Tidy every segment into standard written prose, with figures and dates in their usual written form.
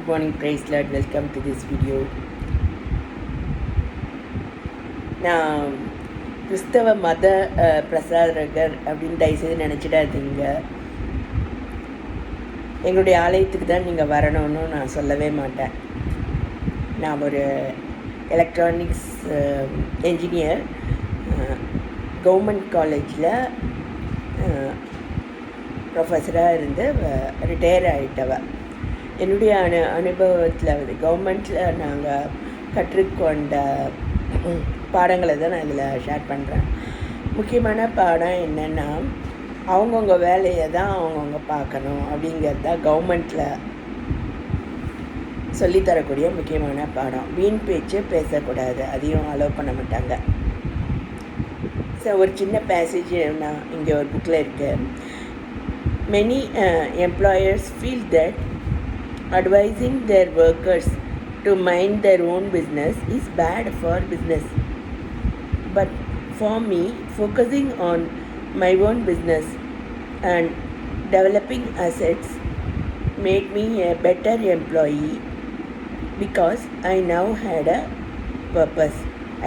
Good morning, praise Lord. Welcome to this video. நான் கிறிஸ்தவ மத பிரசாரகர் அப்படின்னு தயவுசெய்து நினச்சிடாதீங்க. எங்களுடைய ஆலயத்துக்கு தான் நீங்கள் வரணும்னு நான் சொல்லவே மாட்டேன். நான் ஒரு எலக்ட்ரானிக்ஸ் என்ஜினியர், கவர்மெண்ட் காலேஜில் ப்ரொஃபஸராக இருந்து ரிட்டையர் ஆகிட்டவ. என்னுடைய அனுபவத்தில் வந்து கவர்மெண்ட்டில் நாங்கள் கற்றுக்கொண்ட பாடங்களை தான் நான் இதில் ஷேர் பண்ணுறேன். முக்கியமான பாடம் என்னென்னா, அவங்கவுங்க வேலையை தான் அவங்கவுங்க பார்க்கணும் அப்படிங்கிறது தான் கவர்மெண்ட்டில் சொல்லித்தரக்கூடிய முக்கியமான பாடம். வீண் பேச்சு பேசக்கூடாது, அதையும் அலோவ் பண்ண மாட்டாங்க. ஸோ ஒரு சின்ன பேசேஜ் நான் இங்கே ஒரு புக்கில் இருக்குது. Many employers feel that advising their workers to mind their own business is bad for business. But for me, focusing on my own business and developing assets made me a better employee because I now had a purpose.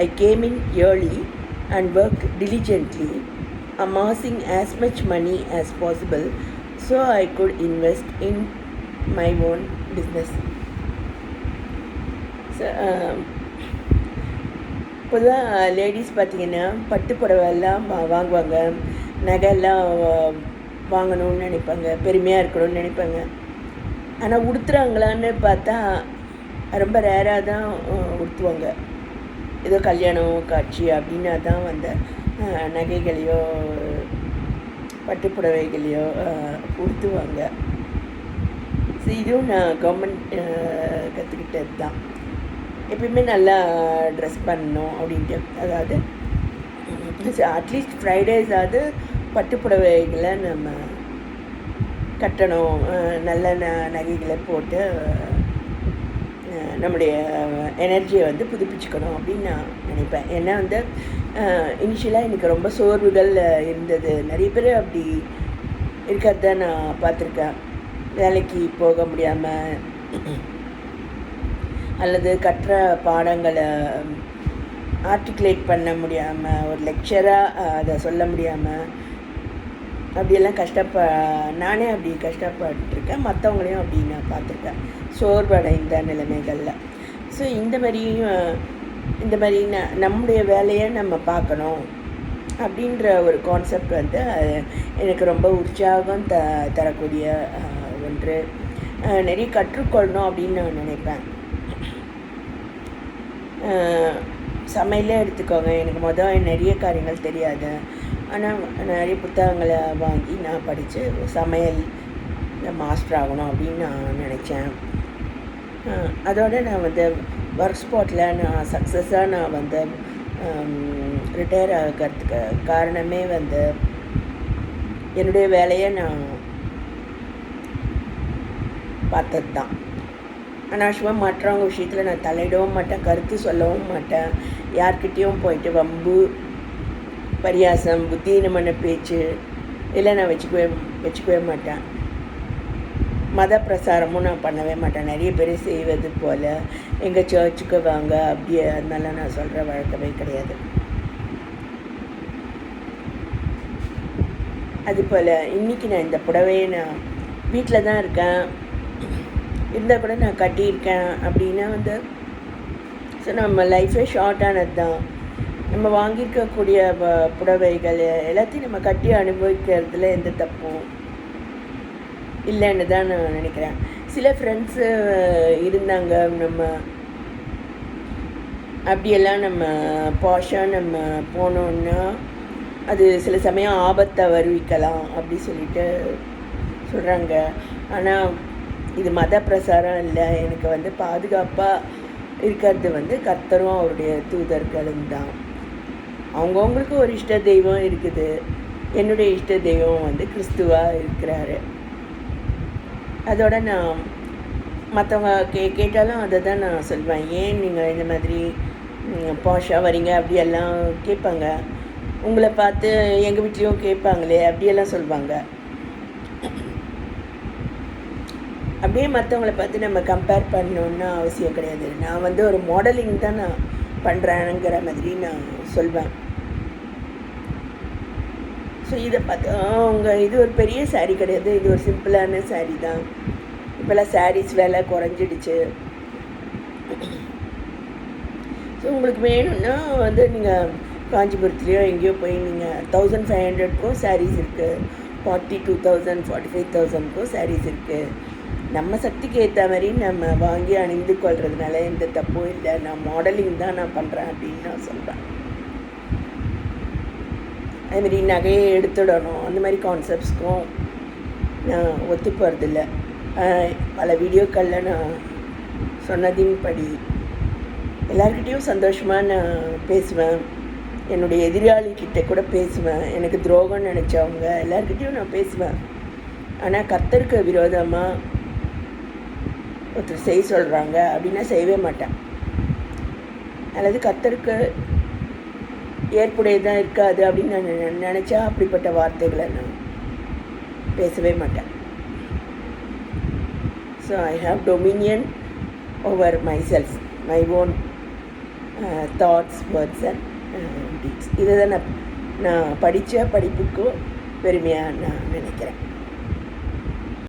I came in early and worked diligently, amassing as much money as possible so I could invest in my own business. So பொதுவாக ladies பார்த்திங்கன்னா பட்டு புடவைலாம் வாங்குவாங்க, நகையெல்லாம் வாங்கணும்னு நினைப்பாங்க, பெருமையாக இருக்கணும்னு நினைப்பாங்க. ஆனால் உடுத்துறாங்களான்னு பார்த்தா ரொம்ப ரேராக தான் உடுத்துவாங்க. ஏதோ கல்யாணம் காட்சி அப்படின்னா தான் வந்து நகைகளையோ பட்டு புடவைகளையோ உடுத்துவாங்க. ஸோ இதுவும் நான் கவர்மெண்ட் கற்றுக்கிட்டது தான். எப்பயுமே நல்லா ட்ரெஸ் பண்ணணும் அப்படின்ட்டு, அதாவது அட்லீஸ்ட் ஃப்ரைடேஸாவது பட்டு புடவைகளை நம்ம கட்டணும், நல்ல நகைகளை போட்டு நம்முடைய எனர்ஜியை வந்து புதுப்பிச்சுக்கணும் அப்படின்னு நான் நினைப்பேன். ஏன்னா வந்து இனிஷியலாக எனக்கு ரொம்ப சோர்வுகள் இருந்தது. நிறைய பேர் அப்படி இருக்கிறத நான் பார்த்துருக்கேன். வேலைக்கு போக முடியாமல் அல்லது கற்ற பாடங்களை ஆர்டிகுலேட் பண்ண முடியாமல், ஒரு லெக்சராக அதை சொல்ல முடியாமல் அப்படியெல்லாம் நானே அப்படி கஷ்டப்பட்டுருக்கேன். மற்றவங்களையும் அப்படி நான் பார்த்துருக்கேன், சோர்வடைந்த நிலைமைகளில். ஸோ இந்த மாதிரி நம்முடைய வேலையை நம்ம பார்க்கணும் அப்படின்ற ஒரு கான்செப்ட் வந்து எனக்கு ரொம்ப உற்சாகம் தரக்கூடிய ஒன்று. நிறைய கற்றுக்கொள்ளணும் அப்படின்னு நான் நினைப்பேன். சமையலே எடுத்துக்கோங்க. எனக்கு நிறைய காரியங்கள் தெரியாது, ஆனால் நிறைய புத்தகங்களை வாங்கி நான் படித்து சமையல் மாஸ்டர் ஆகணும் அப்படின்னு நான் நினச்சேன். அதோடு நான் வந்து ஒர்க் ஸ்பாட்டில் நான் சக்ஸஸாக நான் வந்து ரிட்டையர் ஆகிறதுக்கு காரணமே வந்து என்னுடைய வேலையை நான் பார்த்தது தான். அனாவசியமாக மற்றவங்க விஷயத்தில் நான் தலையிடவும் மாட்டேன், கருத்து சொல்லவும் மாட்டேன். யார்கிட்டேயும் போயிட்டு வம்பு, பரியாசம், புத்தீனமான பேச்சு எல்லாம் நான் வச்சுக்கவே மாட்டேன். மத பிரசாரமும் நான் பண்ணவே மாட்டேன். நிறைய பேர் செய்வது போல் எங்கள் சர்ச்சுக்கு வாங்க அப்படியே, அதனால நான் சொல்கிற வழக்கமே கிடையாது. அதுபோல் இன்றைக்கி நான் இந்த புடவையை நான் வீட்டில் தான் இருக்கேன், இருந்தால் கூட நான் கட்டியிருக்கேன் அப்படின்னா வந்து ஸோ நம்ம லைஃபே ஷார்ட்டானது தான். நம்ம வாங்கியிருக்கக்கூடிய புடவைகள் எல்லாத்தையும் நம்ம கட்டி அனுபவிக்கிறதுல எந்த தப்பும் இல்லைன்னு தான் நான் நினைக்கிறேன். சில ஃப்ரெண்ட்ஸு இருந்தாங்க, நம்ம அப்படியெல்லாம் நம்ம பாஷாக நம்ம போனோன்னா அது சில சமயம் ஆபத்தை வருவிக்கலாம் அப்படி சொல்லிட்டு சொல்கிறாங்க. ஆனால் இது மத பிரசாரம் இல்லை. எனக்கு வந்து பாதுகாப்பாக இருக்கிறது வந்து கர்த்தரும் அவருடைய தூதர்களும் தான். அவங்கவுங்களுக்கு ஒரு இஷ்ட தெய்வம் இருக்குது. என்னுடைய இஷ்ட தெய்வம் வந்து கிறிஸ்துவாக இருக்கிறாரு. அதோட நான் மற்றவங்க கேட்டாலும் அதை தான் நான் சொல்வேன். ஏன் நீங்கள் இந்த மாதிரி பாஷாக வரீங்க அப்படியெல்லாம் கேட்பாங்க. உங்களை பார்த்து எங்கள் வீட்லேயும் கேட்பாங்களே அப்படியெல்லாம் சொல்லுவாங்க. அப்படியே மற்றவங்கள பார்த்து நம்ம கம்பேர் பண்ணணுன்னு அவசியம் கிடையாது. நான் வந்து ஒரு மாடலிங் தான் நான் பண்ணுறேனுங்கிற மாதிரி நான் சொல்வேன். ஸோ இதை பார்த்து இது ஒரு பெரிய சாரீ கிடையாது, இது ஒரு சிம்பிளான சாரீ தான். இப்போல்லாம் சாரீஸ் விலை குறைஞ்சிடுச்சு. ஸோ உங்களுக்கு வேணும்னா வந்து நீங்கள் காஞ்சிபுரத்துலேயோ எங்கேயோ போய் நீங்கள் 1500க்கும் சாரீஸ் இருக்குது, 42,000 45,000க்கும் சாரீஸ் இருக்குது. நம்ம சக்திக்கு ஏற்ற மாதிரி நம்ம வாங்கி அணிந்து கொள்றதுனால எந்த தப்பும் இல்லை. நான் மாடலிங் தான் நான் பண்ணுறேன் அப்படின்னு நான் சொல்கிறேன். அதுமாரி நகையை எடுத்துடணும் அந்த மாதிரி கான்செப்ட்ஸ்க்கும் நான் ஒத்து போகிறதில்ல. பல வீடியோக்களில் நான் சொன்னதின் படி எல்லாருக்கிட்டேயும் சந்தோஷமாக நான் பேசுவேன். என்னுடைய எதிராளிகிட்ட கூட பேசுவேன். எனக்கு துரோகம் நினச்சவங்க எல்லாருக்கிட்டேயும் நான் பேசுவேன். ஆனால் கர்த்தருக்கு விரோதமாக ஒருத்தர் செய்ய சொல்கிறாங்க அப்படின்னா செய்யவே மாட்டேன். அல்லது கர்த்தருக்கு ஏற்புடையதாக இருக்காது அப்படின்னு நான் நினச்சா அப்படிப்பட்ட வார்த்தைகளை நான் பேசவே மாட்டேன். So I have Dominion over my self, my own thoughts, words and deeds. இதை தான் நான் படித்த படிப்புக்கும் பெருமையாக நான் நினைக்கிறேன்.